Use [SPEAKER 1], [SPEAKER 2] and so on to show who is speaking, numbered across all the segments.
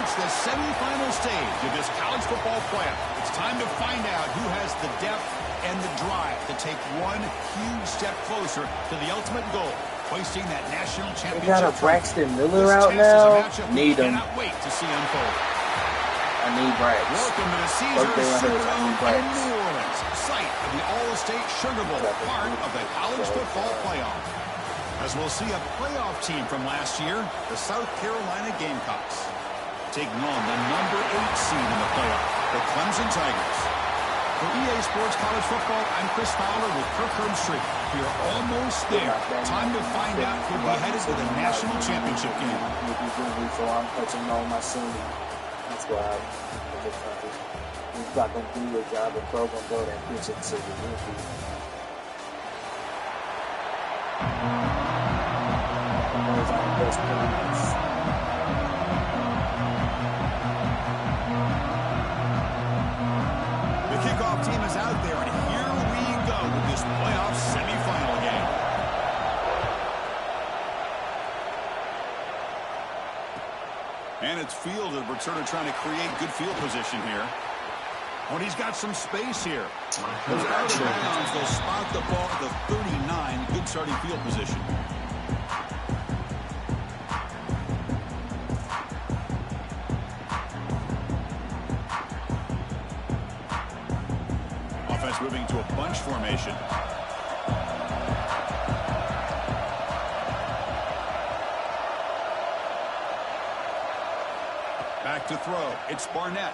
[SPEAKER 1] It's the semifinal stage of this college football playoff. It's time to find out who has the depth and the drive to take one huge step closer to the ultimate goal, hoisting that national championship.
[SPEAKER 2] We got a Braxton Miller out now. Need him.
[SPEAKER 1] Cannot wait to see unfold.
[SPEAKER 2] I need Brax.
[SPEAKER 1] Welcome to the Caesars Superdome in New Orleans, site of the All-State Sugar Bowl, part of the college football playoff. As we'll see a playoff team from last year, the South Carolina Gamecocks, taking on the number 8 seed in the playoff, the Clemson Tigers. For EA Sports College Football, I'm Chris Fowler with Kirk Herbstreit. We are almost there. Time to find out who'll be headed to the national championship game.
[SPEAKER 2] So I'm touching on my senior. That's why I'm just trying to. He's not going to do your job. The program go that pitch and say the rookie. Those are the best players.
[SPEAKER 1] The kickoff team is out there, and here we go with this playoff semifinal game. And it's fielded. We're sort of trying to create good field position here. When he's got some space here. Those out of bounds, they'll spot the ball at the 39. Good starting field position. Offense moving to a bunch formation. Back to throw. It's Barnett.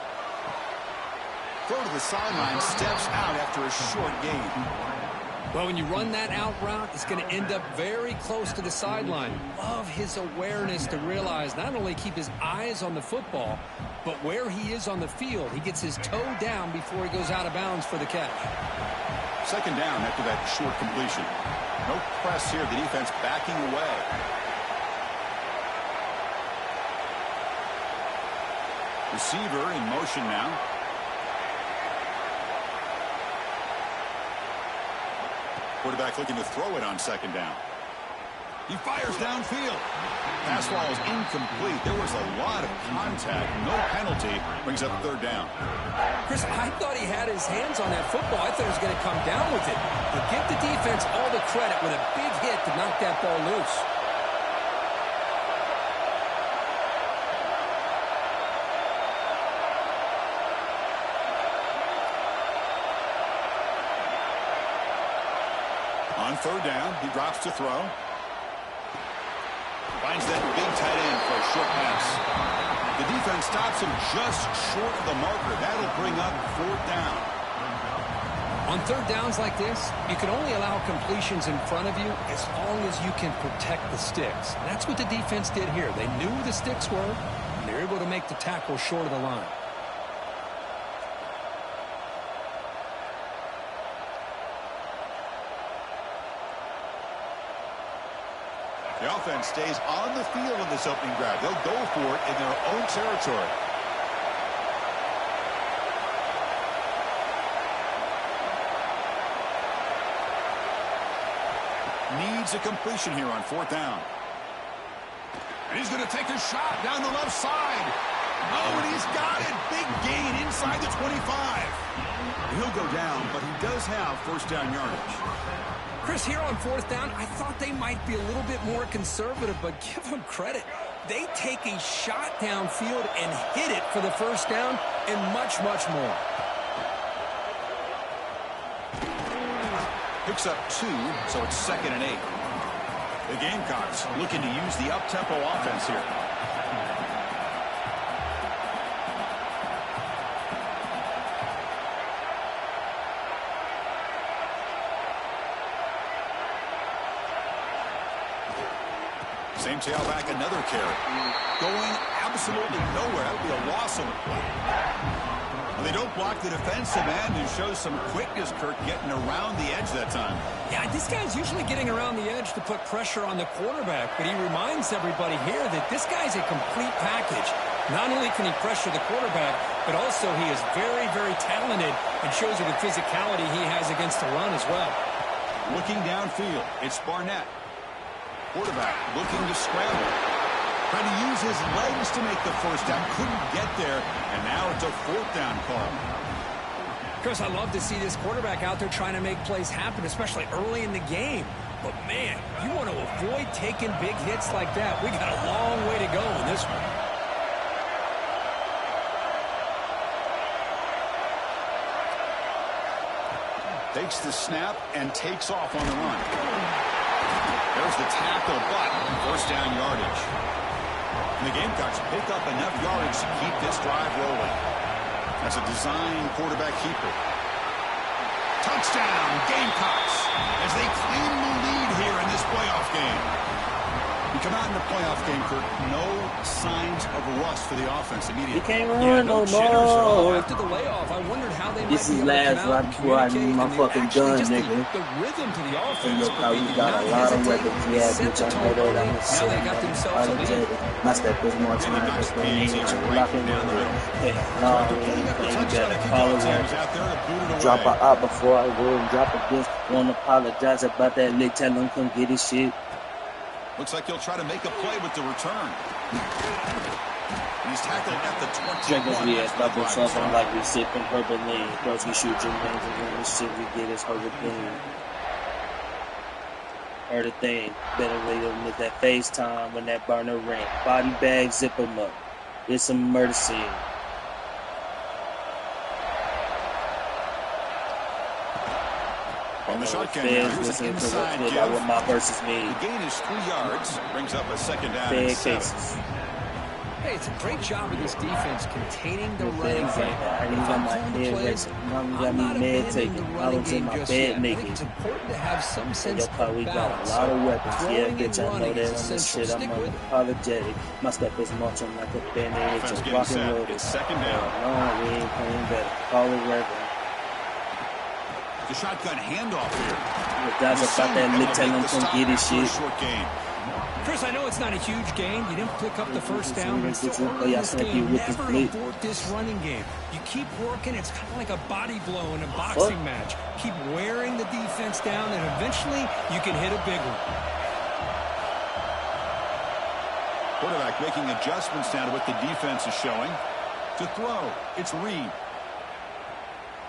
[SPEAKER 1] Throw to the sideline, steps out after a short gain.
[SPEAKER 3] Well, when you run that out route, it's going to end up very close to the sideline. Love his awareness to realize not only keep his eyes on the football, but where he is on the field. He gets his toe down before he goes out of bounds for the catch.
[SPEAKER 1] Second down after that short completion. No press here. The defense backing away. Receiver in motion now. Quarterback looking to throw it on second down. He fires downfield. Pass ball is incomplete. There was a lot of contact. No penalty. Brings up third down.
[SPEAKER 3] Chris, I thought he had his hands on that football. I thought he was going to come down with it. But give the defense all the credit with a big hit to knock that ball loose.
[SPEAKER 1] On third down, he drops to throw. Finds that big tight end for a short pass. The defense stops him just short of the marker. That'll bring up fourth down.
[SPEAKER 3] On third downs like this, you can only allow completions in front of you as long as you can protect the sticks. And that's what the defense did here. They knew where the sticks were, and they were able to make the tackle short of the line.
[SPEAKER 1] The offense stays on the field in this opening drive. They'll go for it in their own territory. Needs a completion here on fourth down. And he's going to take a shot down the left side. Oh, and he's got it. Big gain inside the 25. He'll go down, but he does have first down yardage.
[SPEAKER 3] Chris, here on fourth down, I thought they might be a little bit more conservative, but give them credit. They take a shot downfield and hit it for the first down and much, much more.
[SPEAKER 1] Picks up 2, so it's 2nd and 8. The Gamecocks looking to use the up-tempo offense here. Same tailback, another carry. Going absolutely nowhere. That would be a loss on the play. Well, they don't block the defensive end and show some quickness, Kirk, getting around the edge that time.
[SPEAKER 3] Yeah, this guy's usually getting around the edge to put pressure on the quarterback, but he reminds everybody here that this guy's a complete package. Not only can he pressure the quarterback, but also he is very, very talented and shows you the physicality he has against the run as well.
[SPEAKER 1] Looking downfield, it's Barnett. Quarterback looking to scramble. Trying to used his legs to make the first down. Couldn't get there, and now it's a 4th down call.
[SPEAKER 3] Chris, I love to see this quarterback out there trying to make plays happen, especially early in the game. But, man, you want to avoid taking big hits like that. We got a long way to go in this one.
[SPEAKER 1] Takes the snap and takes off on the run. There's the tackle, but 1st down yardage. And the Gamecocks pick up enough yardage to keep this drive rolling. That's a design quarterback keeper. Touchdown, Gamecocks, as they claim the lead here in this playoff game. You come out in the playoff game, Kirk, no signs of rust for the offense immediately.
[SPEAKER 2] You can't run no more.
[SPEAKER 3] After the layoff, I wondered how they
[SPEAKER 2] this is last right before I need my fucking gun, nigga.
[SPEAKER 3] The rhythm to the offense.
[SPEAKER 2] Look how we got a lot of weapons. Yeah, bitch, I know that. I'm
[SPEAKER 3] now they got themselves a lead.
[SPEAKER 2] My step is more time. Locking down the hey, no, you better call it. Drop her out before I go and drop a disc. Won't apologize about that lick. Tell him come get his shit.
[SPEAKER 1] Looks like he'll try to make a play with the return. And he's tackled at the 21.
[SPEAKER 2] Jenkins, we asked about something like we sip in Herbert Lane. Girls, we shoot your names and when the shit we get is Herbert Lane. Heard a thing. Better lay them with that FaceTime when that burner ring. Body bag, zip them up. It's a murder scene.
[SPEAKER 1] On the shotgun, here's an inside give.
[SPEAKER 2] What my versus me.
[SPEAKER 1] The gain is 3 yards. Brings up a 2nd down
[SPEAKER 2] and
[SPEAKER 1] 7.
[SPEAKER 2] Cases.
[SPEAKER 3] Hey, it's a great job of this defense containing the running
[SPEAKER 2] game.
[SPEAKER 3] game.
[SPEAKER 2] If I'm calling the plays, I'm not abandoning the running game just yet. I think it's important to have some sense of balance. We got a lot of weapons. Yeah, bitch, I know that on this shit. I'm unapologetic. My step is marching like a bandit. It's a rock and roll.
[SPEAKER 1] It's 2nd down.
[SPEAKER 2] No, we ain't playing better. Call it reverend.
[SPEAKER 1] The shotgun handoff here.
[SPEAKER 2] Guys about that lick, tell him come get his shit.
[SPEAKER 1] Short gain.
[SPEAKER 3] Chris, I know it's not a huge gain. You didn't pick up the 1st down, but it's still early in this game. Never abort this running game. You keep working. It's kind of like a body blow in a boxing match. Keep wearing the defense down, and eventually you can hit a big one.
[SPEAKER 1] Quarterback making adjustments now to what the defense is showing. To throw, it's Reed.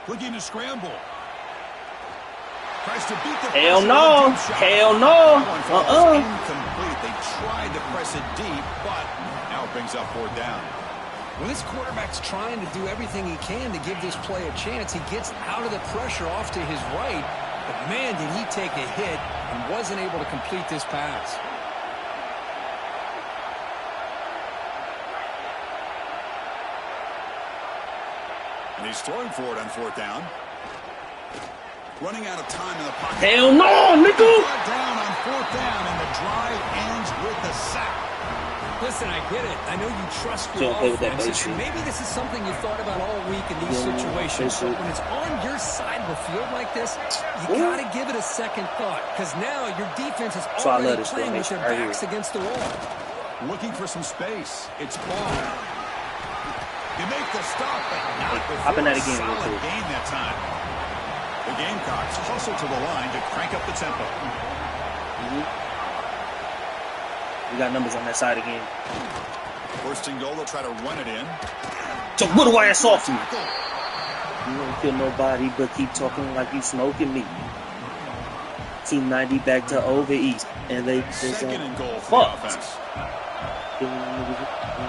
[SPEAKER 1] Looking to scramble. Tries to beat the
[SPEAKER 2] hell no. Hell no.
[SPEAKER 1] Incomplete. They tried to press it deep, but now it brings up 4th down.
[SPEAKER 3] When this quarterback's trying to do everything he can to give this play a chance, he gets out of the pressure off to his right, but man, did he take a hit and wasn't able to complete this pass.
[SPEAKER 1] And he's throwing for it on 4th down. Running out of time in the pocket.
[SPEAKER 2] Hell no, nigga!
[SPEAKER 1] Down on 4th down, and the drive ends with the sack.
[SPEAKER 3] Listen, I get it. I know you trust your offense, and maybe this is something you thought about all week in these situations. But when it's on your side of the field like this, you got to give it a second thought, because now your defense is already playing with their backs against the wall.
[SPEAKER 1] Looking for some space. It's ball. You make the stop, but not before a solid gain that time. The Gamecocks hustle to the line to crank up the tempo.
[SPEAKER 2] We got numbers on that side again.
[SPEAKER 1] 1st and goal, they'll try to run it in.
[SPEAKER 2] So what do I assault you? You won't kill nobody, but keep talking like you smoking me. 290 back to over east. And they
[SPEAKER 1] 2nd and goal for the offense.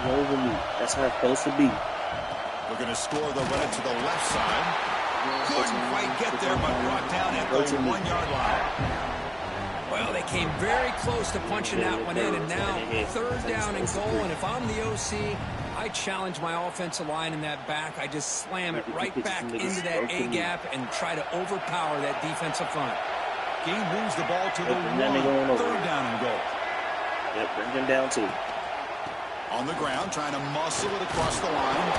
[SPEAKER 2] Over me. That's how it's supposed to be.
[SPEAKER 1] Looking to score, they'll run it to the left side. Couldn't quite get there, but brought down at the 1-yard line.
[SPEAKER 3] Well, they came very close to punching that one in, and now 3rd down and goal. And if I'm the OC, I challenge my offensive line in that back. I just slam it right back into that A-gap and try to overpower that defensive front.
[SPEAKER 1] Gain moves the ball to the 1. 3rd down and goal.
[SPEAKER 2] Yep, bring him down too.
[SPEAKER 1] On the ground, trying to muscle it across the line.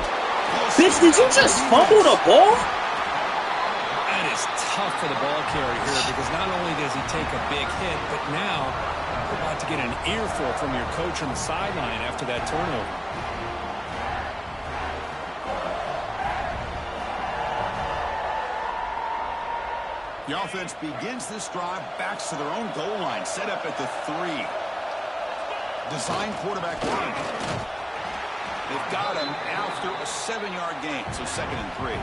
[SPEAKER 2] Bitch, did you just fumble the ball?
[SPEAKER 3] That is tough for the ball carrier here, because not only does he take a big hit, but now you're about to get an earful from your coach on the sideline after that turnover.
[SPEAKER 1] The offense begins this drive, backs to their own goal line, set up at the 3. Design quarterback run. They've got him after a 7-yard gain, so 2nd and 3.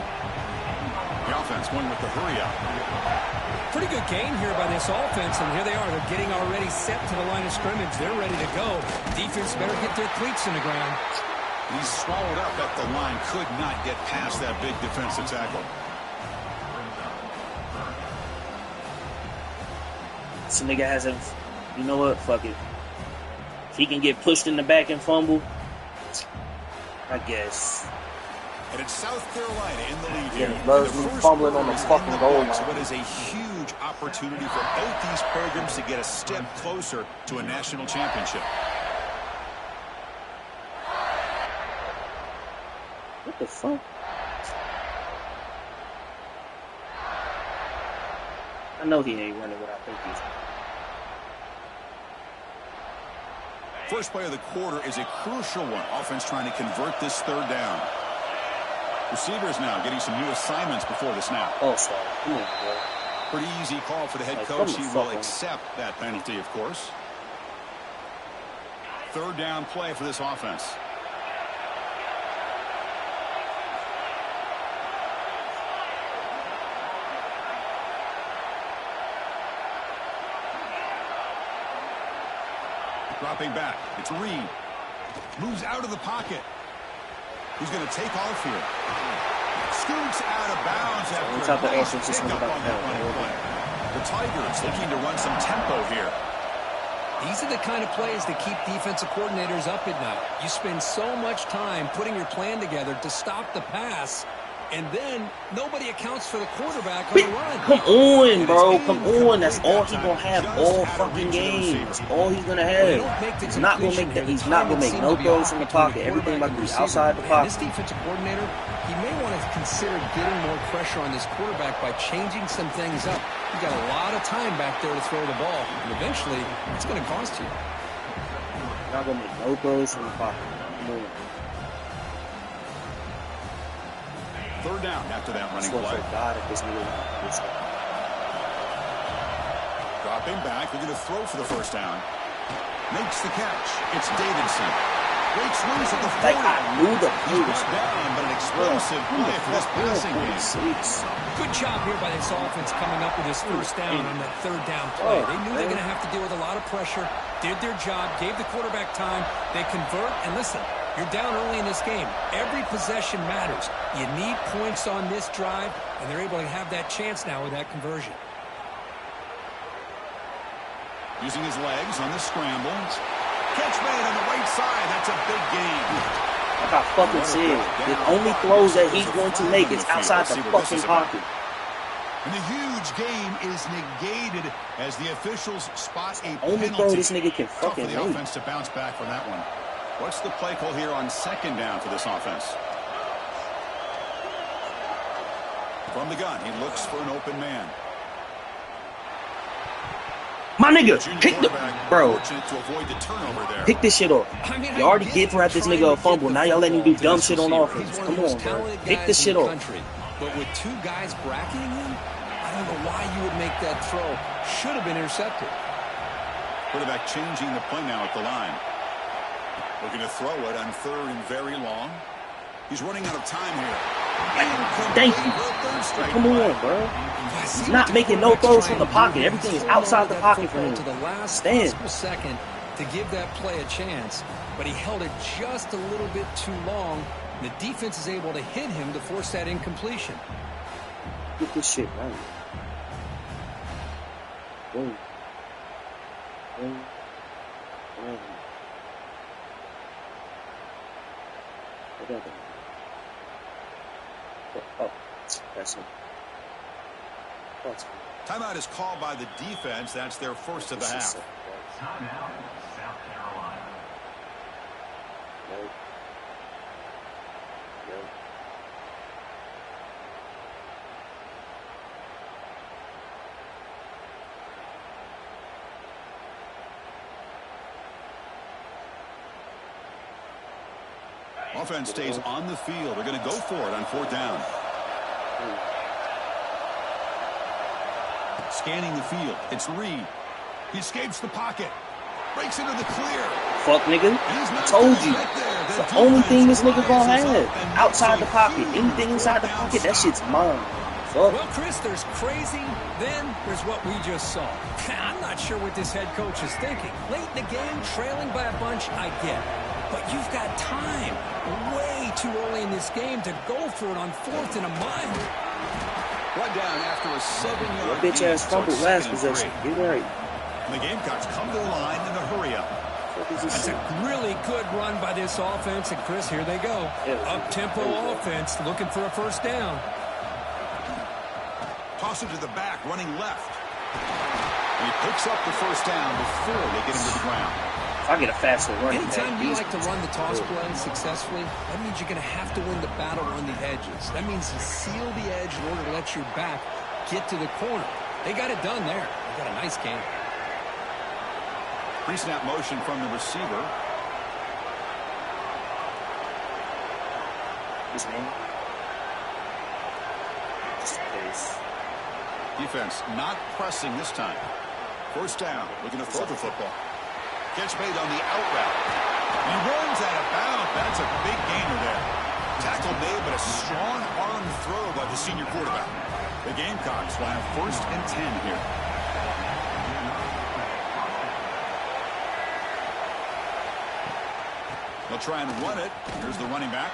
[SPEAKER 1] The offense going with the hurry up.
[SPEAKER 3] Pretty good gain here by this offense, and here they are. They're getting already set to the line of scrimmage. They're ready to go. Defense better get their cleats in the ground.
[SPEAKER 1] He's swallowed up at the line. Could not get past that big defensive tackle.
[SPEAKER 2] This nigga hasn't. You know what? Fuck it. If he can get pushed in the back and fumble, I guess.
[SPEAKER 1] And it's South Carolina in the lead here.
[SPEAKER 4] Yeah, loves me fumbling on the fucking goal line.
[SPEAKER 1] What is a huge opportunity for both these programs to get a step closer to a national championship.
[SPEAKER 2] What the fuck? I know he ain't running what I think he's running.
[SPEAKER 1] First play of the quarter is a crucial one. Offense trying to convert this 3rd down. Receivers now getting some new assignments before the snap.
[SPEAKER 2] Oh, sorry. Come on, bro.
[SPEAKER 1] Pretty easy call for the head coach. He will accept that penalty, of course. 3rd down play for this offense. Dropping back. It's Reed. Moves out of the pocket. He's going to take off here. Scoots out of bounds after a nice pickup on that running play. The Tigers looking to run some tempo here.
[SPEAKER 3] These are the kind of plays that keep defensive coordinators up at night. You spend so much time putting your plan together to stop the pass, and then nobody accounts for the quarterback on the run.
[SPEAKER 2] Come on, bro. Come on. That's all he's going to have all fucking game. That's all he's going to have. He's not going to make that. He's not going to make no throws from the pocket. Everything about to be outside the pocket.
[SPEAKER 3] This defensive coordinator, he may want to consider getting more pressure on this quarterback by changing some things up. You got a lot of time back there to throw the ball, and eventually it's going to cost you.
[SPEAKER 2] Not going to make no throws from the pocket. Come on.
[SPEAKER 1] 3rd down after that running play. Dropping back. They're going to throw for the 1st down. Makes the catch. It's Davidson. Breaks loose at the 40.
[SPEAKER 2] I knew the play was
[SPEAKER 1] down, but an explosive play for this passing game.
[SPEAKER 3] Good job here by this offense coming up with this 1st down on that 3rd down play. They knew they were going to have to deal with a lot of pressure, did their job, gave the quarterback time. They convert, and listen, you're down early in this game. Every possession matters. You need points on this drive, and they're able to have that chance now with that conversion.
[SPEAKER 1] Using his legs on the scramble. Catch made on the right side. That's a big gain.
[SPEAKER 2] Like I fucking said, the only throws that he's going to make is outside the fucking pocket.
[SPEAKER 1] And the huge game is negated as the officials spot a
[SPEAKER 2] only
[SPEAKER 1] penalty.
[SPEAKER 2] throw this nigga can
[SPEAKER 1] Tough
[SPEAKER 2] fucking
[SPEAKER 1] for the
[SPEAKER 2] make.
[SPEAKER 1] offense to bounce back from that one. What's the play call here on 2nd down for this offense? From the gun, he looks for an open man.
[SPEAKER 2] My nigga, pick the bro.
[SPEAKER 1] To avoid the turnover there.
[SPEAKER 2] Pick this shit up. You already did for this nigga a fumble. Now y'all letting him do dumb shit on offense. Come on, bro. Pick this shit up.
[SPEAKER 3] But with 2 guys bracketing him, I don't know why you would make that throw. Should have been intercepted.
[SPEAKER 1] Quarterback changing the play now at the line. Looking to throw it on 3rd and very long. He's running out of time here.
[SPEAKER 2] Thank you. Come on, bro. He's not making no throws from the pocket. Everything is outside the pocket for him.
[SPEAKER 3] To the last possible second to give that play a chance, but he held it just a little bit too long. The defense is able to hit him to force that incompletion.
[SPEAKER 2] Get this shit right. Boom. Boom. Boom. Oh, that's him.
[SPEAKER 1] Timeout is called by the defense. That's their first of the half.
[SPEAKER 5] Timeout, South Carolina.
[SPEAKER 2] Nope. Nope.
[SPEAKER 1] Offense stays on the field. They're going to go for it on 4th down. Scanning the field. It's Reed. He escapes the pocket. Breaks into the clear.
[SPEAKER 2] Fuck, nigga. Told you. That's the only thing this nigga gonna have. Outside the pocket. Anything inside the pocket, that shit's mine. Fuck.
[SPEAKER 3] Well, Chris, there's crazy, then there's what we just saw. I'm not sure what this head coach is thinking. Late in the game, trailing by a bunch, I get it. But you've got time, way too early in this game, to go for it on 4th and a mile.
[SPEAKER 1] One down after a 7-yard
[SPEAKER 2] bitch ass fumbled last possession. You're right.
[SPEAKER 1] And the Gamecocks come to the line in a hurry-up.
[SPEAKER 3] That's a really good run by this offense. And, Chris, here they go. Up-tempo offense looking for a first down.
[SPEAKER 1] Toss it to the back, running left. And he picks up the first down before they get him to the ground.
[SPEAKER 2] If I get a faster running
[SPEAKER 3] Anytime
[SPEAKER 2] back,
[SPEAKER 3] you like to run the toss play successfully, that means you're going to have to win the battle on the edges. That means you seal the edge in order to let your back get to the corner. They got it done there. They got a nice game.
[SPEAKER 1] Pre-snap motion from the receiver.
[SPEAKER 2] His name? Just in case.
[SPEAKER 1] Defense not pressing this time. First down, looking to throw the football. Catch made on the out route. He runs out of bounds. That's a big gainer there. Tackle made, but a strong arm throw by the senior quarterback. The Gamecocks will have 1st and 10 here. They'll try and run it. Here's the running back.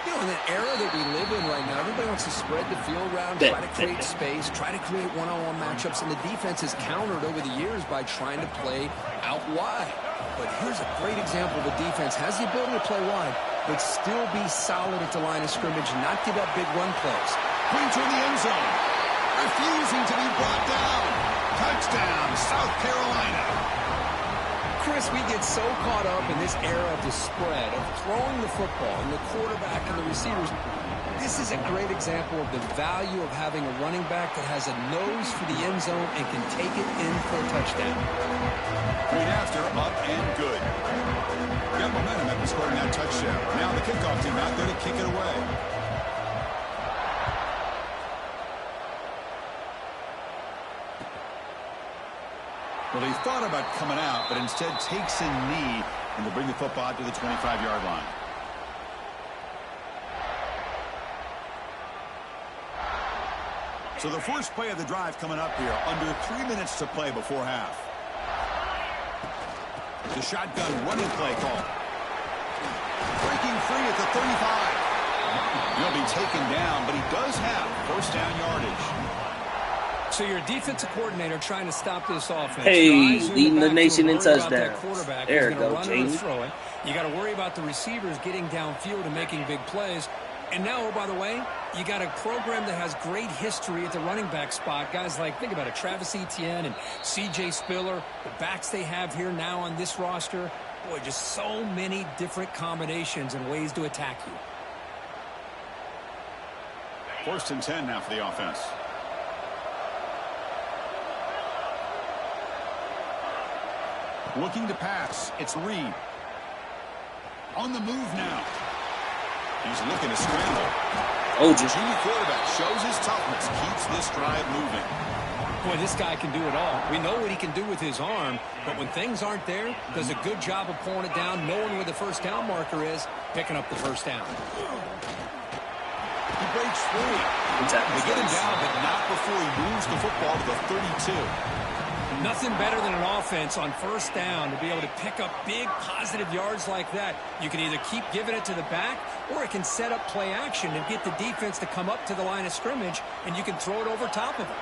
[SPEAKER 3] You know, in the era that we live in right now, everybody wants to spread the field around, try to create space, try to create one-on-one matchups, and the defense has countered over the years by trying to play out wide. But here's a great example of a defense has the ability to play wide, but still be solid at the line of scrimmage and not give up big run plays.
[SPEAKER 1] Brings her in the end zone. Refusing to be brought down. Touchdown, South Carolina.
[SPEAKER 3] Chris, we get so caught up in this era of the spread, of throwing the football and the quarterback and the receivers. This is a great example of the value of having a running back that has a nose for the end zone and can take it in for a touchdown.
[SPEAKER 1] Right after, up and good. Got momentum after scoring that touchdown. Now the kickoff team out there to kick it away. Well, he thought about coming out, but instead takes a knee and to bring the football to the 25-yard line. So the first play of the drive coming up here, under 3 minutes to play before half. The shotgun running play call. Breaking free at the 35. He'll be taken down, but he does have first down yardage.
[SPEAKER 3] So your defensive coordinator trying to stop this offense.
[SPEAKER 2] Hey, leading the nation in touchdowns. There we go, James.
[SPEAKER 3] You got to worry about the receivers getting downfield and making big plays. And now, oh, by the way, you got a program that has great history at the running back spot. Guys like, think about it, Travis Etienne and C.J. Spiller, the backs they have here now on this roster. Boy, just so many different combinations and ways to attack you.
[SPEAKER 1] 1st and 10 now for the offense. Looking to pass. It's Reed. On the move now. He's looking to scramble.
[SPEAKER 2] Oh,
[SPEAKER 1] the junior quarterback shows his toughness. Keeps this drive moving.
[SPEAKER 3] Boy, this guy can do it all. We know what he can do with his arm, but when things aren't there, does a good job of pulling it down, knowing where the first down marker is, picking up the first down.
[SPEAKER 1] He breaks free. They get him down, but not before he moves the football to the 32.
[SPEAKER 3] Nothing better than an offense on first down to be able to pick up big positive yards like that. You can either keep giving it to the back, or it can set up play action and get the defense to come up to the line of scrimmage, and you can throw it over top of them.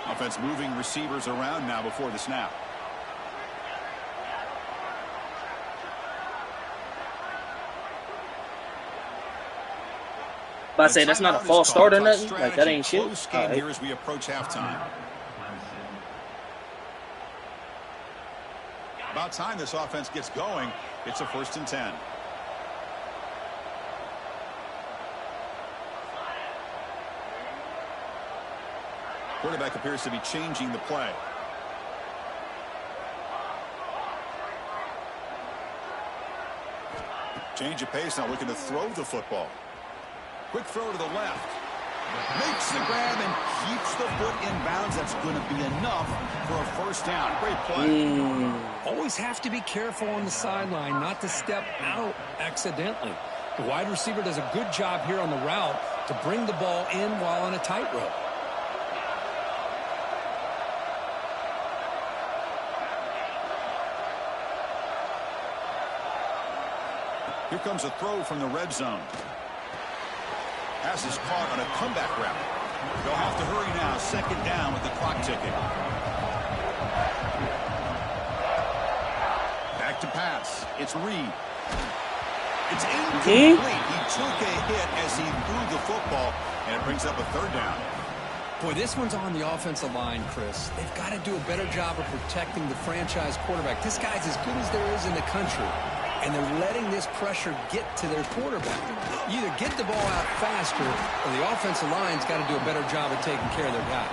[SPEAKER 1] Offense moving receivers around now before the snap.
[SPEAKER 2] But I say that's not a false start or nothing. Like, that ain't shit.
[SPEAKER 1] Close game here as we approach halftime. About time this offense gets going. It's a 1st and 10. Quarterback appears to be changing the play. Change of pace now, looking to throw the football. Quick throw to the left. Makes the grab and keeps the foot in bounds. That's going to be enough for a first down. Great play.
[SPEAKER 3] Always have to be careful on the sideline not to step out accidentally. The wide receiver does a good job here on the route to bring the ball in while on a tightrope.
[SPEAKER 1] Here comes a throw from the red zone. Pass is caught on a comeback route. They'll have to hurry now. Second down with the clock ticking. Back to pass. It's Reed. It's incomplete. He took a hit as he threw the football, and it brings up a third down.
[SPEAKER 3] Boy, this one's on the offensive line, Chris. They've got to do a better job of protecting the franchise quarterback. This guy's as good as there is in the country, and they're letting this pressure get to their quarterback. You either get the ball out faster, or the offensive line's got to do a better job of taking care of their guy.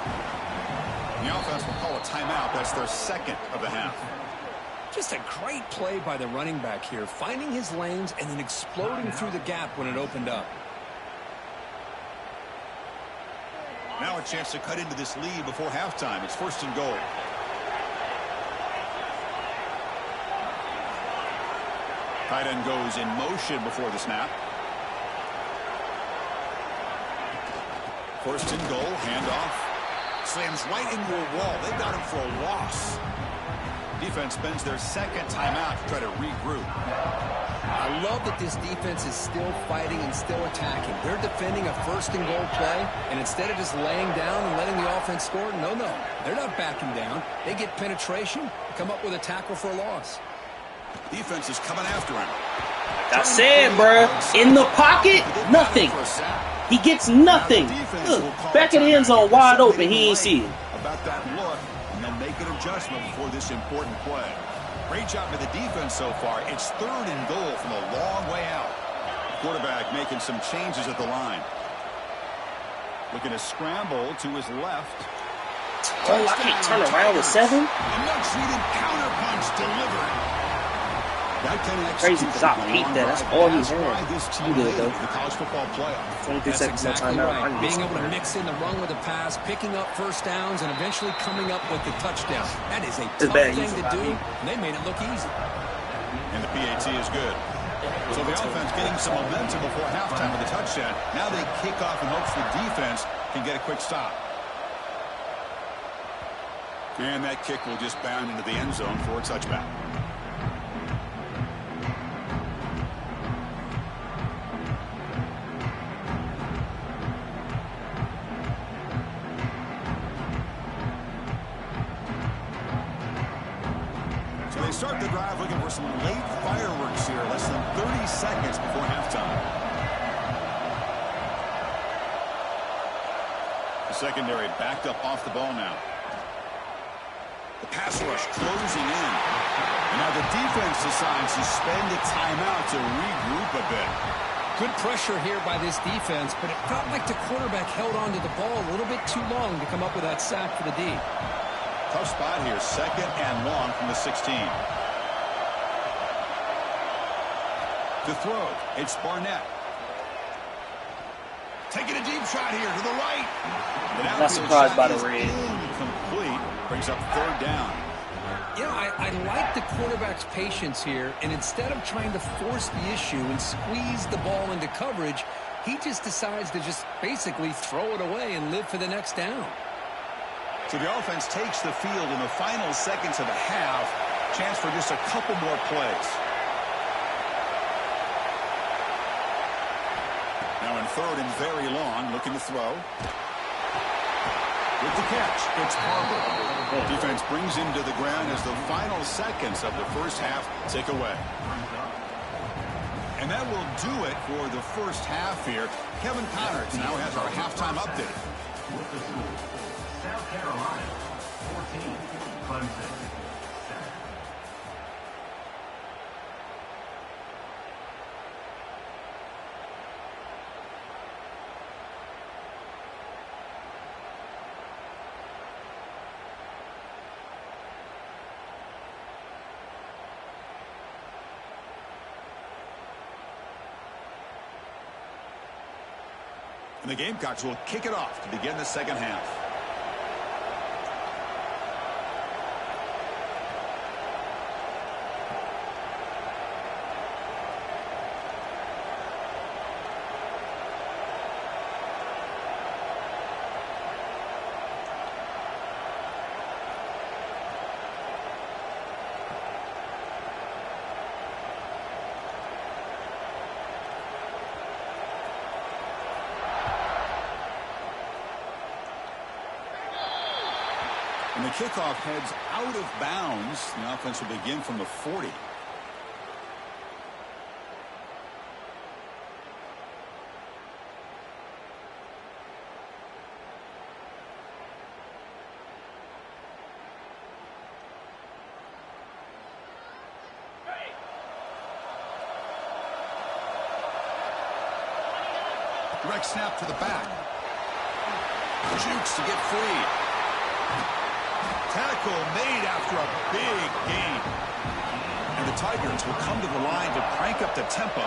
[SPEAKER 1] The offense will call a timeout. That's their second of the half.
[SPEAKER 3] Just a great play by the running back here, finding his lanes and then exploding through the gap when it opened up.
[SPEAKER 1] Now a chance to cut into this lead before halftime. It's first and goal. Tight end goes in motion before the snap. First and goal, handoff. Slams right into a wall. They got him for a loss. Defense spends their second timeout to try to regroup.
[SPEAKER 3] I love that this defense is still fighting and still attacking. They're defending a first and goal play, and instead of just laying down and letting the offense score, no, they're not backing down. They get penetration, come up with a tackle for a loss.
[SPEAKER 1] Defense is coming after him.
[SPEAKER 2] Like I said, bro, in the pocket, nothing. He gets nothing. Back of the end zone, wide open. He ain't see it.
[SPEAKER 1] About that look, and they'll make an adjustment before this important play. Great job by the defense so far. It's third and goal from a long way out. Quarterback making some changes at the line. Looking to scramble to his left.
[SPEAKER 2] Oh, I can't turn around with 7.
[SPEAKER 1] A much-needed counterpunch delivered.
[SPEAKER 2] Crazy because I hate that. That's all he's had. I'm good, though.
[SPEAKER 1] The college football playoff.
[SPEAKER 2] 23 seconds more
[SPEAKER 3] Exactly
[SPEAKER 2] timeout.
[SPEAKER 3] right. Being able to mix in the run with the pass, picking up first downs, and eventually coming up with the touchdown. That is a tough thing to do, and they made it look easy.
[SPEAKER 1] And the PAT is good. So the offense getting some momentum before halftime with a touchdown. Now they kick off in hopes the defense can get a quick stop. And that kick will just bound into the end zone for a touchback. Start the drive looking for some late fireworks here. Less than 30 seconds before halftime. The secondary backed up off the ball now. The pass rush closing in. And now the defense decides to spend a timeout to regroup a bit.
[SPEAKER 3] Good pressure here by this defense, but it felt like the quarterback held on to the ball a little bit too long to come up with that sack for the D.
[SPEAKER 1] Tough spot here, second and long from the 16. To throw, it's Barnett. Taking a deep shot here to the right.
[SPEAKER 2] Not surprised by the read.
[SPEAKER 1] Incomplete. Brings up third down.
[SPEAKER 3] You know, I like the quarterback's patience here, and instead of trying to force the issue and squeeze the ball into coverage, he just decides to just basically throw it away and live for the next down.
[SPEAKER 1] So the offense takes the field in the final seconds of the half. Chance for just a couple more plays. Now in third and very long, looking to throw. With the catch, it's Harper. Defense brings him to the ground as the final seconds of the first half tick away. And that will do it for the first half here. Kevin Connors now has our halftime update.
[SPEAKER 5] South Carolina, 14, Clemson, 7.
[SPEAKER 1] And And the Gamecocks will kick it off to begin the second half. And the kickoff heads out of bounds. The offense will begin from the 40. Direct snap to the back. Jukes to get free. Tackle made after a big gain. And the Tigers will come to the line to crank up the tempo.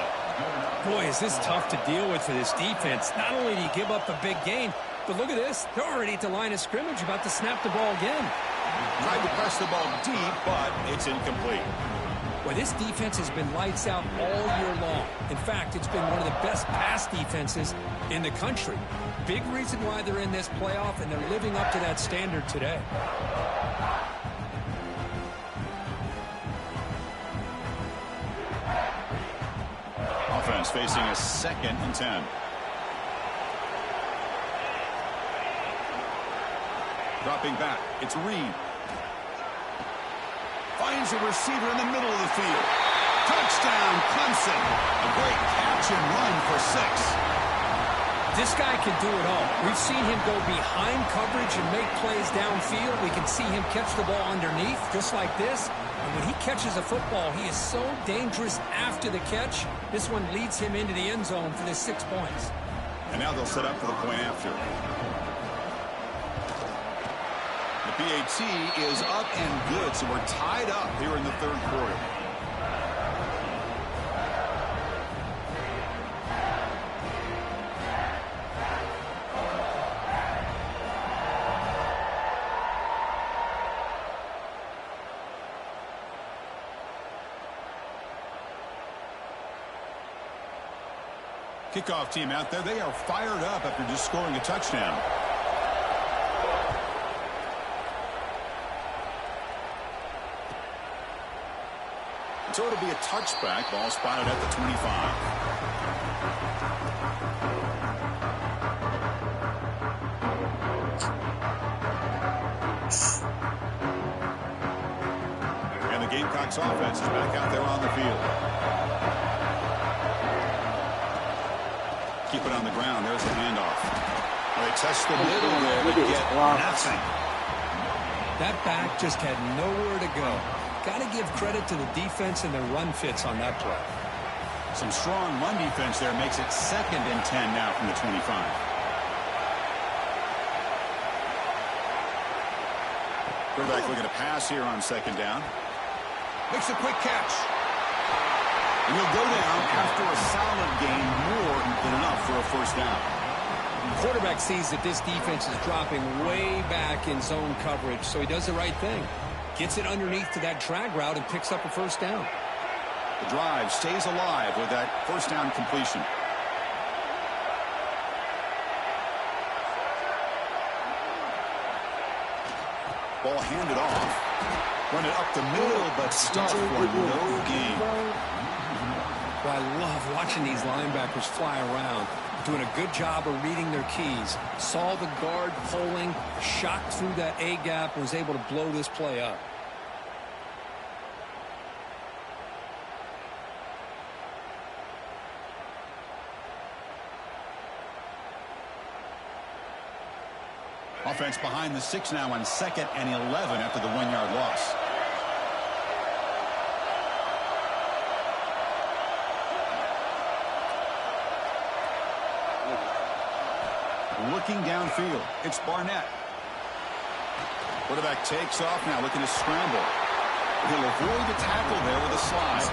[SPEAKER 3] Boy, is this tough to deal with for this defense. Not only do you give up a big gain, but look at this. They're already at the line of scrimmage, about to snap the ball again.
[SPEAKER 1] Tried to press the ball deep, but it's incomplete.
[SPEAKER 3] Well, this defense has been lights out all year long. In fact, it's been one of the best pass defenses in the country. Big reason why they're in this playoff, and they're living up to that standard today.
[SPEAKER 1] Offense facing a 2nd and 10. Dropping back, it's Reed. Finds a receiver in the middle of the field. Touchdown, Clemson. A great catch and run for 6.
[SPEAKER 3] This guy can do it all. We've seen him go behind coverage and make plays downfield. We can see him catch the ball underneath, just like this. And when he catches a football, he is so dangerous after the catch. This one leads him into the end zone for the 6 points.
[SPEAKER 1] And now they'll set up for the point after. The PAT is up and good, so we're tied up here in the 3rd quarter. Kickoff team out there. They are fired up after just scoring a touchdown. So it'll be a touchback. Ball spotted at the 25. And the Gamecocks offense is back out there on the field. Keep it on the ground. There's the handoff. Well, they touched the middle there, but get nothing.
[SPEAKER 3] That back just had nowhere to go. Got to give credit to the defense and their run fits on that play.
[SPEAKER 1] Some strong run defense there makes it 2nd and 10 now from the 25. Quarterback looking to pass here on 2nd down. Makes a quick catch. And he'll go down after a solid gain, more than enough for a 1st down.
[SPEAKER 3] The quarterback sees that this defense is dropping way back in zone coverage, so he does the right thing. Gets it underneath to that drag route and picks up a 1st down.
[SPEAKER 1] The drive stays alive with that 1st down completion. Ball handed off. Run it up the middle, but stuffed for no gain.
[SPEAKER 3] Well, I love watching these linebackers fly around, doing a good job of reading their keys. Saw the guard pulling, shot through that A-gap, and was able to blow this play up.
[SPEAKER 1] Offense behind the 6 now on 2nd and 11 after the 1-yard loss. Looking downfield, it's Barnett. Quarterback takes off now, looking to scramble. He'll avoid the tackle there with a slide.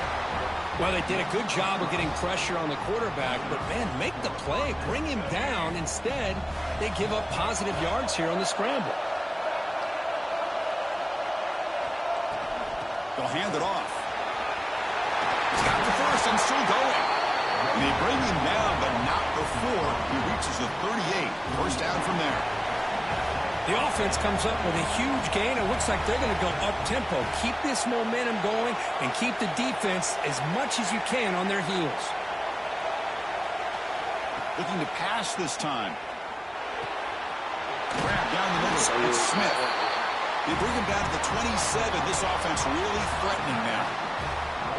[SPEAKER 3] Well, they did a good job of getting pressure on the quarterback, but, man, make the play, bring him down. Instead, they give up positive yards here on the scramble.
[SPEAKER 1] They'll hand it off. He's got the first and still going. And they bring him down, but not before he reaches the 38. First down from there.
[SPEAKER 3] The offense comes up with a huge gain. It looks like they're going to go up-tempo. Keep this momentum going and keep the defense as much as you can on their heels.
[SPEAKER 1] Looking to pass this time. Grab down the middle. It's Smith. They bring him down to the 27. This offense really threatening now.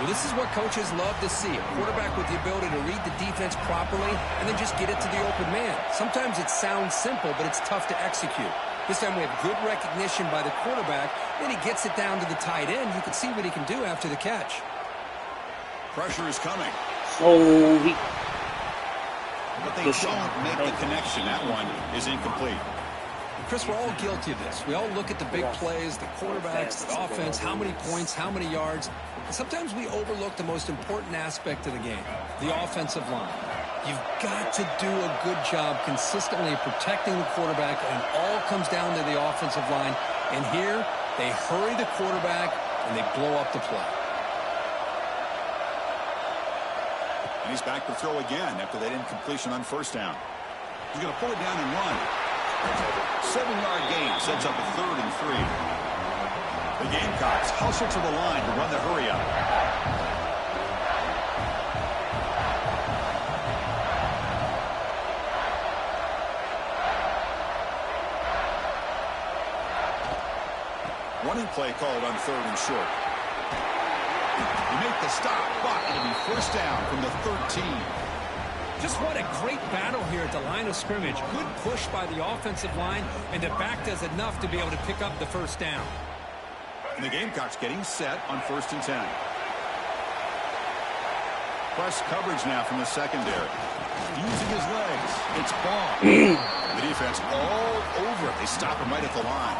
[SPEAKER 3] Well, this is what coaches love to see. A quarterback with the ability to read the defense properly and then just get it to the open man. Sometimes it sounds simple, but it's tough to execute. This time we have good recognition by the quarterback. Then he gets it down to the tight end. You can see what he can do after the catch.
[SPEAKER 1] Pressure is coming.
[SPEAKER 2] Oh,
[SPEAKER 1] But they don't make the connection. That one is incomplete.
[SPEAKER 3] Chris, we're all guilty of this. We all look at the big plays, the quarterbacks, the offense, how many points, how many yards. And sometimes we overlook the most important aspect of the game, the offensive line. You've got to do a good job consistently protecting the quarterback, and it all comes down to the offensive line. And here, they hurry the quarterback, and they blow up the play.
[SPEAKER 1] And he's back to throw again after that incompletion on first down. He's going to pull it down and run. 7-yard gain sets up a 3rd and 3. The Gamecocks hustle to the line to run the hurry-up. Running play called on 3rd and short. You make the stop, but it'll be first down from the 13.
[SPEAKER 3] Just what a great battle here at the line of scrimmage. Good push by the offensive line, and the back does enough to be able to pick up the first down.
[SPEAKER 1] And the Gamecocks getting set on 1st and 10. Press coverage now from the secondary. Using his legs. It's Bond. The defense all over it. They stop him right at the line.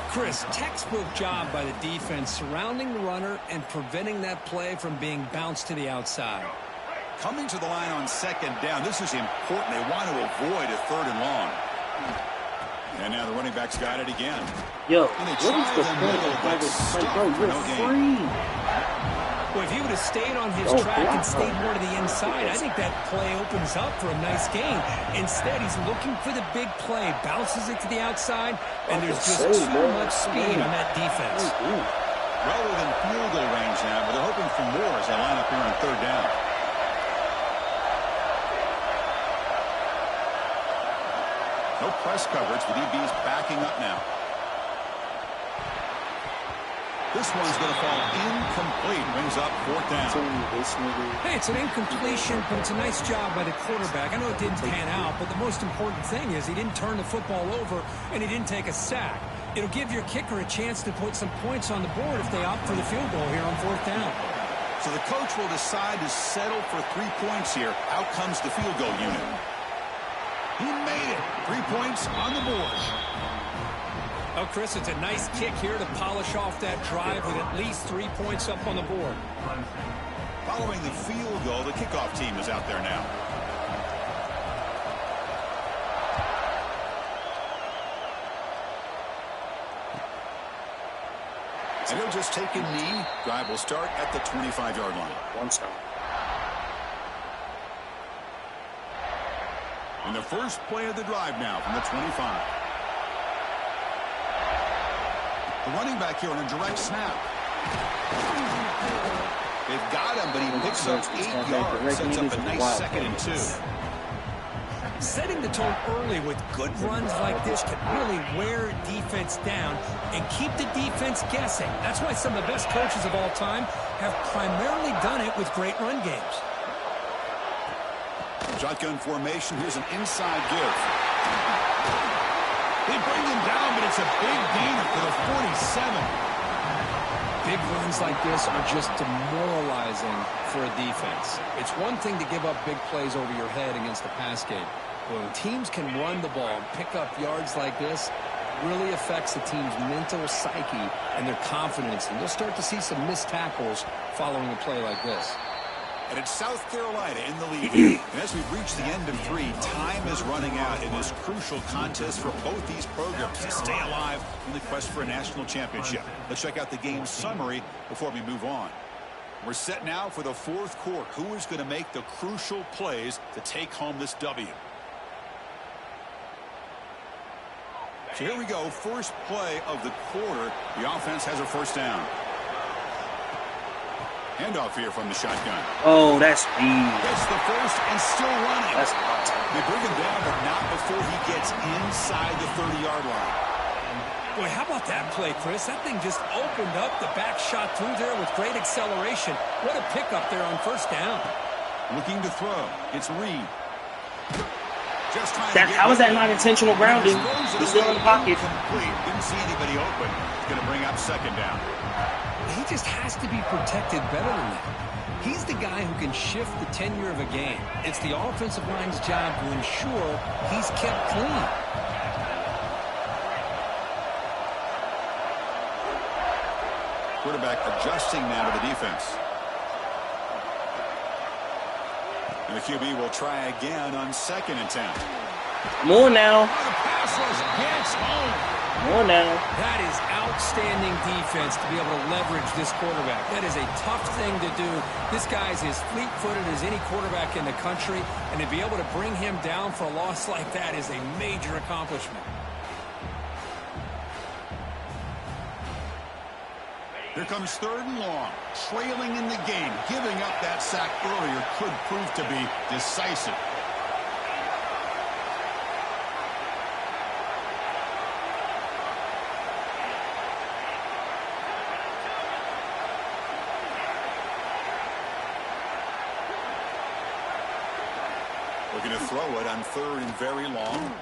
[SPEAKER 3] Chris, textbook job by the defense surrounding the runner and preventing that play from being bounced to the outside.
[SPEAKER 1] Coming to the line on 2nd down. This is important. They want to avoid a 3rd and long. And now the running back's got it again.
[SPEAKER 2] yo,
[SPEAKER 1] And they
[SPEAKER 2] what
[SPEAKER 1] try
[SPEAKER 2] is the
[SPEAKER 1] the
[SPEAKER 2] point
[SPEAKER 1] middle,
[SPEAKER 2] of
[SPEAKER 1] but
[SPEAKER 2] having,
[SPEAKER 1] stuck
[SPEAKER 2] like, bro,
[SPEAKER 1] for
[SPEAKER 2] you're
[SPEAKER 1] no gain.
[SPEAKER 2] free.
[SPEAKER 3] Well, if he would have stayed on his
[SPEAKER 2] Oh,
[SPEAKER 3] track and
[SPEAKER 2] wow.
[SPEAKER 3] stayed more to the inside, I think that play opens up for a nice gain. Instead, he's looking for the big play, bounces it to the outside, and there's just too much speed on that defense.
[SPEAKER 1] Well within field goal range now, but they're hoping for more as they line up here on 3rd down. No press coverage. The DB's backing up now. This one's going to fall incomplete. Brings up 4th down.
[SPEAKER 3] Hey, it's an incompletion, but it's a nice job by the quarterback. I know it didn't pan out, but the most important thing is he didn't turn the football over and he didn't take a sack. It'll give your kicker a chance to put some points on the board if they opt for the field goal here on 4th down.
[SPEAKER 1] So the coach will decide to settle for 3 points here. Out comes the field goal unit. He made it. 3 points on the board.
[SPEAKER 3] Oh, Chris, it's a nice kick here to polish off that drive with at least 3 points up on the board.
[SPEAKER 1] Following the field goal, the kickoff team is out there now. And he'll just take a knee. Drive will start at the 25-yard line.
[SPEAKER 2] One stop.
[SPEAKER 1] And the first play of the drive now from the 25. The running back here on a direct snap. They've got him, but he picks up 8 yards. Sets up a nice 2nd and 2.
[SPEAKER 3] Setting the tone early with good runs like this can really wear defense down and keep the defense guessing. That's why some of the best coaches of all time have primarily done it with great run games.
[SPEAKER 1] Shotgun formation. Here's an inside give. They bring him down, but it's a big gainer for the 47.
[SPEAKER 3] Big runs like this are just demoralizing for a defense. It's one thing to give up big plays over your head against the pass game. When teams can run the ball and pick up yards like this, really affects the team's mental psyche and their confidence. And you'll start to see some missed tackles following a play like this.
[SPEAKER 1] And it's South Carolina in the lead. And as we've reached the end of 3, time is running out in this crucial contest for both these programs to stay alive in the quest for a national championship. Let's check out the game summary before we move on. We're set now for the 4th quarter. Who is going to make the crucial plays to take home this W? So here we go. First play of the quarter. The offense has a first down. Handoff here from the shotgun.
[SPEAKER 2] Oh, that's me.
[SPEAKER 1] Gets the first and still running.
[SPEAKER 2] That's my time.
[SPEAKER 1] They bring him down, but not before he gets inside the 30-yard line.
[SPEAKER 3] Boy, how about that play, Chris? That thing just opened up. The back shot through there with great acceleration. What a pickup there on first down.
[SPEAKER 1] Looking to throw. It's Reed. Just trying
[SPEAKER 2] That, how is that not intentional grounding? He's still in the pocket.
[SPEAKER 1] Complete. Didn't see anybody open. It's going to bring up second down.
[SPEAKER 3] He just has to be protected better than that. He's the guy who can shift the tenure of a game. It's the offensive line's job to ensure he's kept clean.
[SPEAKER 1] Quarterback adjusting now to the defense. And the QB will try again on 2nd and 10.
[SPEAKER 2] More now.
[SPEAKER 1] The pass rush gets home.
[SPEAKER 2] More now.
[SPEAKER 3] That is outstanding defense to be able to leverage this quarterback. That is a tough thing to do. This guy's as fleet-footed as any quarterback in the country, and to be able to bring him down for a loss like that is a major accomplishment.
[SPEAKER 1] Here comes 3rd and long. Trailing in the game. Giving up that sack earlier could prove to be decisive. Looking to throw it on 3rd and very long.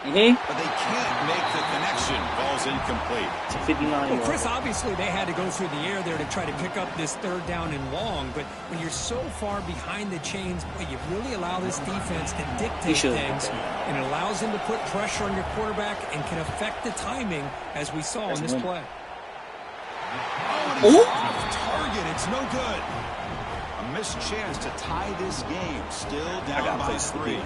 [SPEAKER 1] But they can't make the connection. Ball's incomplete.
[SPEAKER 2] It's a 59.
[SPEAKER 3] Well, Chris, obviously they had to go through the air there to try to pick up this 3rd down and long. But when you're so far behind the chains, boy, you really allow this defense to dictate things. And it allows them to put pressure on your quarterback and can affect the timing, as we saw in this play.
[SPEAKER 1] Oh, off target. It's no good. Missed chance to tie this game. Still down by 3.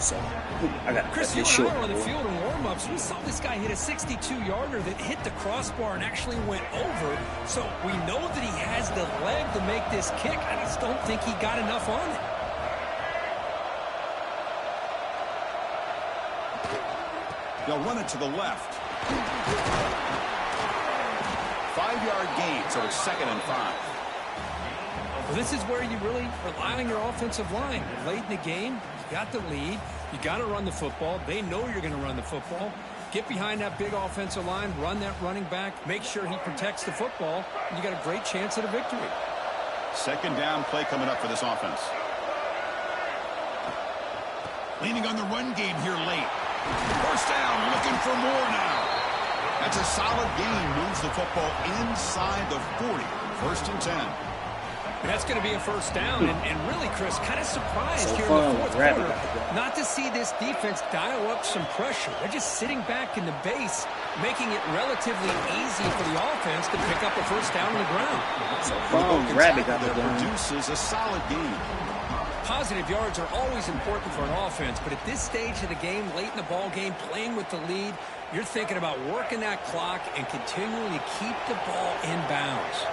[SPEAKER 2] I got
[SPEAKER 3] Chris, you and I were on the field in warm-ups. We saw this guy hit a 62-yarder that hit the crossbar and actually went over. So we know that he has the leg to make this kick. I just don't think he got enough on it.
[SPEAKER 1] They'll run it to the left. 5-yard gain, so it's 2nd and 5.
[SPEAKER 3] Well, this is where you really rely on your offensive line. You're late in the game. You got the lead. You got to run the football. They know you're going to run the football. Get behind that big offensive line. Run that running back. Make sure he protects the football. And you got a great chance at a victory.
[SPEAKER 1] 2nd down play coming up for this offense. Leaning on the run game here late. First down, looking for more now. That's a solid gain. Moves the football inside the 40. 1st and 10.
[SPEAKER 3] And that's going to be a first down. And really, Chris, kind of surprised here in the 4th quarter not to see this defense dial up some pressure. They're just sitting back in the base, making it relatively easy for the offense to pick up a first down on the ground.
[SPEAKER 2] So rabbit got the gun.
[SPEAKER 1] Produces a solid gain.
[SPEAKER 3] Positive yards are always important for an offense, but at this stage of the game, late in the ball game, playing with the lead, you're thinking about working that clock and continuing to keep the ball in bounds.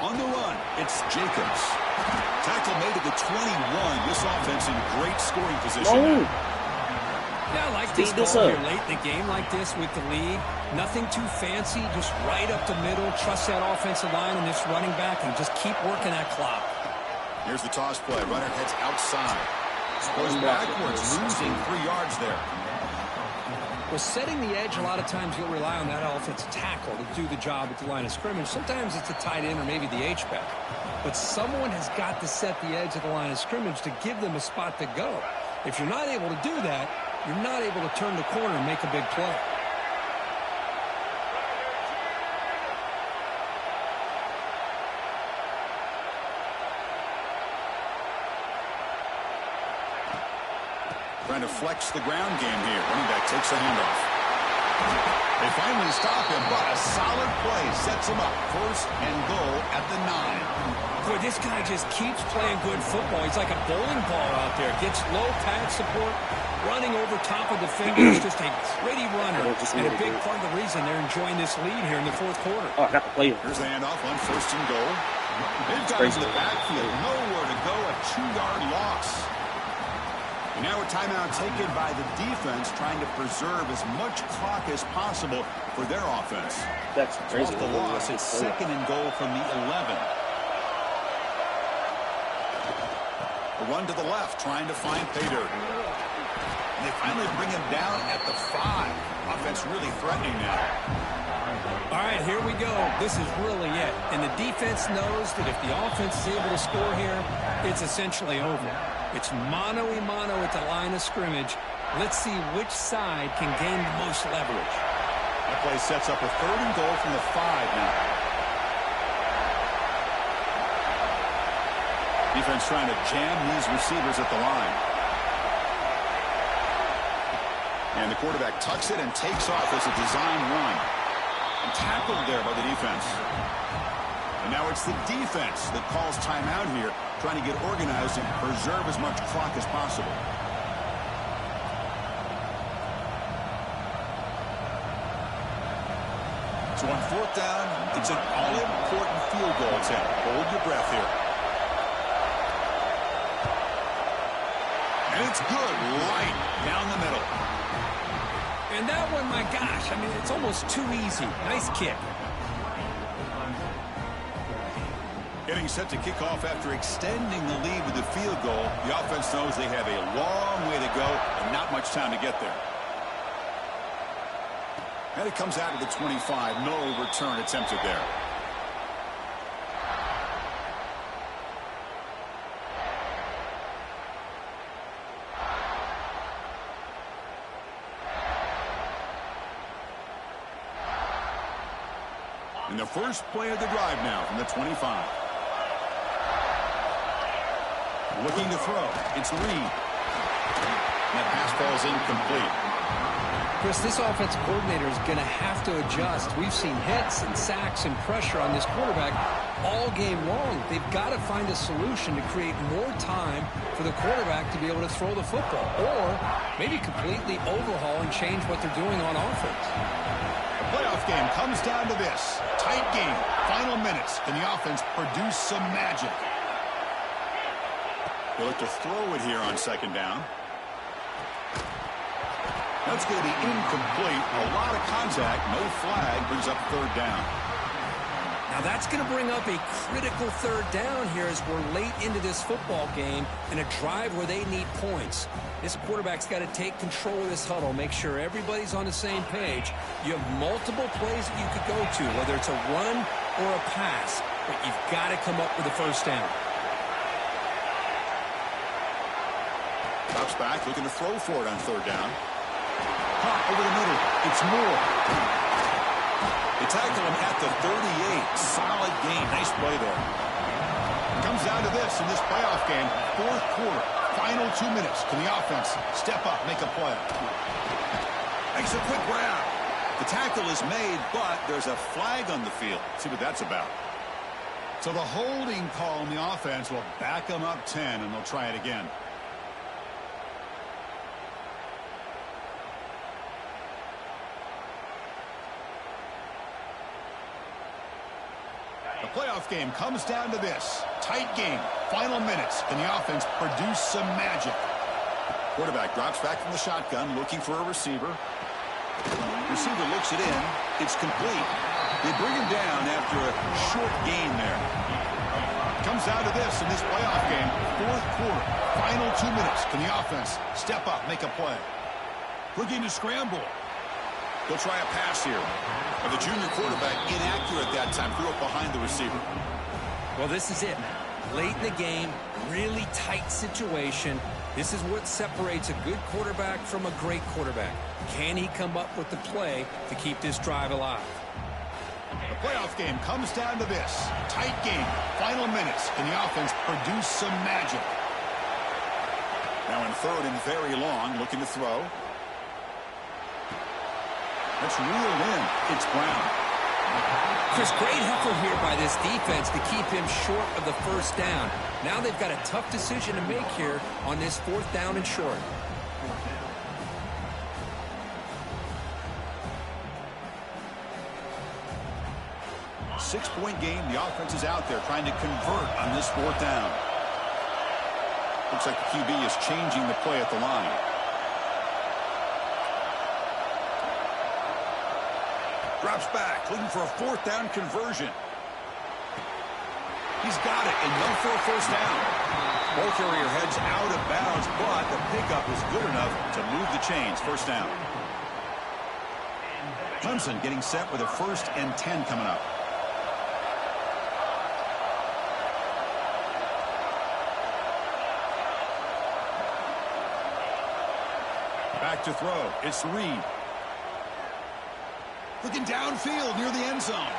[SPEAKER 1] On the run, it's Jacobs. Tackle made at the 21. This offense in great scoring position.
[SPEAKER 3] Yeah, I like this ball here late in the game like this with the lead. Nothing too fancy, just right up the middle. Trust that offensive line and this running back and just keep working that clock.
[SPEAKER 1] Here's the toss play. Runner heads outside. Goes backwards, losing 3 yards there.
[SPEAKER 3] Well, setting the edge, a lot of times you'll rely on that offensive tackle to do the job at the line of scrimmage. Sometimes it's a tight end or maybe the H-back. But someone has got to set the edge of the line of scrimmage to give them a spot to go. If you're not able to do that, you're not able to turn the corner and make a big play.
[SPEAKER 1] Trying to flex the ground game here. Running back takes a handoff. They finally stop him, but a solid play sets him up. 1st and goal at the 9.
[SPEAKER 3] Boy, this guy just keeps playing good football. He's like a bowling ball out there. Gets low pad support, running over top of defenders. Just a gritty runner. And a big part of the reason they're enjoying this lead here in the 4th quarter.
[SPEAKER 2] Oh, I got to play it.
[SPEAKER 1] Here's the handoff on 1st and goal. They've got him in the backfield. Nowhere to go. A 2-yard loss. And now a timeout taken by the defense, trying to preserve as much clock as possible for their offense.
[SPEAKER 2] That's crazy.
[SPEAKER 1] Off the loss, it's 2nd and goal from the 11. A run to the left, trying to find pay dirt. And they finally bring him down at the 5. Offense really threatening now.
[SPEAKER 3] All right, here we go. This is really it. And the defense knows that if the offense is able to score here, it's essentially over. It's mano-a-mano at the line of scrimmage. Let's see which side can gain the most leverage.
[SPEAKER 1] That play sets up a 3rd and goal from the 5 now. Defense trying to jam these receivers at the line. And the quarterback tucks it and takes off as a design run. And tackled there by the defense. And now it's the defense that calls timeout here, trying to get organized and preserve as much clock as possible. So on 4th down, it's an all-important field goal attempt. Hold your breath here. And it's good, right down the middle.
[SPEAKER 3] And that one, my gosh, I mean, it's almost too easy. Nice kick.
[SPEAKER 1] Getting set to kick off after extending the lead with the field goal. The offense knows they have a long way to go and not much time to get there. And it comes out of the 25. No return attempted there. And the first play of the drive now from the 25. Looking to throw. It's Reed. And that pass falls incomplete.
[SPEAKER 3] Chris, this offensive coordinator is going to have to adjust. We've seen hits and sacks and pressure on this quarterback all game long. They've got to find a solution to create more time for the quarterback to be able to throw the football. Or maybe completely overhaul and change what they're doing on offense.
[SPEAKER 1] The playoff game comes down to this. Tight game. Final minutes. Can the offense produce some magic? They'll look to throw it here on 2nd down. That's going to be incomplete. A lot of contact. No flag. Brings up 3rd down.
[SPEAKER 3] Now that's going to bring up a critical 3rd down here as we're late into this football game in a drive where they need points. This quarterback's got to take control of this huddle, make sure everybody's on the same page. You have multiple plays that you could go to, whether it's a run or a pass, but you've got to come up with a 1st down.
[SPEAKER 1] Drops back, looking to throw for it on 3rd down. Pop over the middle. It's Moore. They tackle him at the 38. Solid game. Nice play there. Comes down to this in this playoff game. 4th quarter. Final 2 minutes. Can the offense step up, make a play? Makes a quick grab. The tackle is made, but there's a flag on the field. See what that's about. So the holding call on the offense will back them up 10, and they'll try it again. The playoff game comes down to this. Tight game. Final minutes. Can the offense produce some magic? Quarterback drops back from the shotgun, looking for a receiver. Receiver looks it in. It's complete. They bring him down after a short gain there. Comes down to this in this playoff game. 4th quarter. Final 2 minutes. Can the offense step up, make a play? Looking to scramble. They'll try a pass here. And the junior quarterback inaccurate that time. Threw it behind the receiver.
[SPEAKER 3] Well, this is it. Late in the game, really tight situation. This is what separates a good quarterback from a great quarterback. Can he come up with the play to keep this drive alive?
[SPEAKER 1] The playoff game comes down to this. Tight game. Final minutes. Can the offense produce some magic? Now in third and very long, looking to throw. That's reeled in. It's Brown.
[SPEAKER 3] Chris, great effort here by this defense to keep him short of the first down. Now they've got a tough decision to make here on this 4th down and short.
[SPEAKER 1] Six-point game. The offense is out there trying to convert on this 4th down. Looks like the QB is changing the play at the line. Drops back, looking for a 4th down conversion. He's got it, and no for a first down. Ball carrier heads out of bounds, but the pickup is good enough to move the chains. First down. Clemson getting set with a 1st and 10 coming up. Back to throw. It's Reed. Looking downfield near the end zone.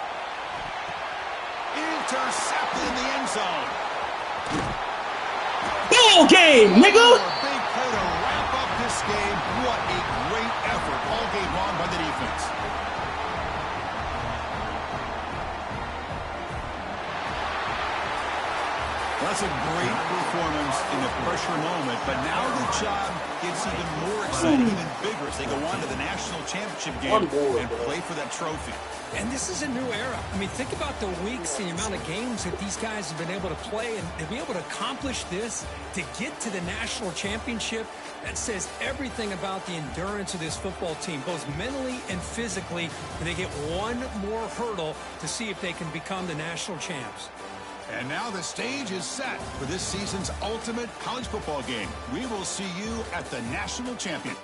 [SPEAKER 1] Intercepted in the end zone.
[SPEAKER 2] Ball game, nigga!
[SPEAKER 1] A big play to wrap up this game. What a great effort all game long by the defense. That's a great performance in the pressure moment, but now the job gets even more exciting, even bigger as they go on to the national championship game and play for that trophy.
[SPEAKER 3] And this is a new era. I mean, think about the weeks, the amount of games that these guys have been able to play, and to be able to accomplish this, to get to the national championship, that says everything about the endurance of this football team, both mentally and physically. And they get one more hurdle to see if they can become the national champs.
[SPEAKER 1] And now the stage is set for this season's ultimate college football game. We will see you at the national champion.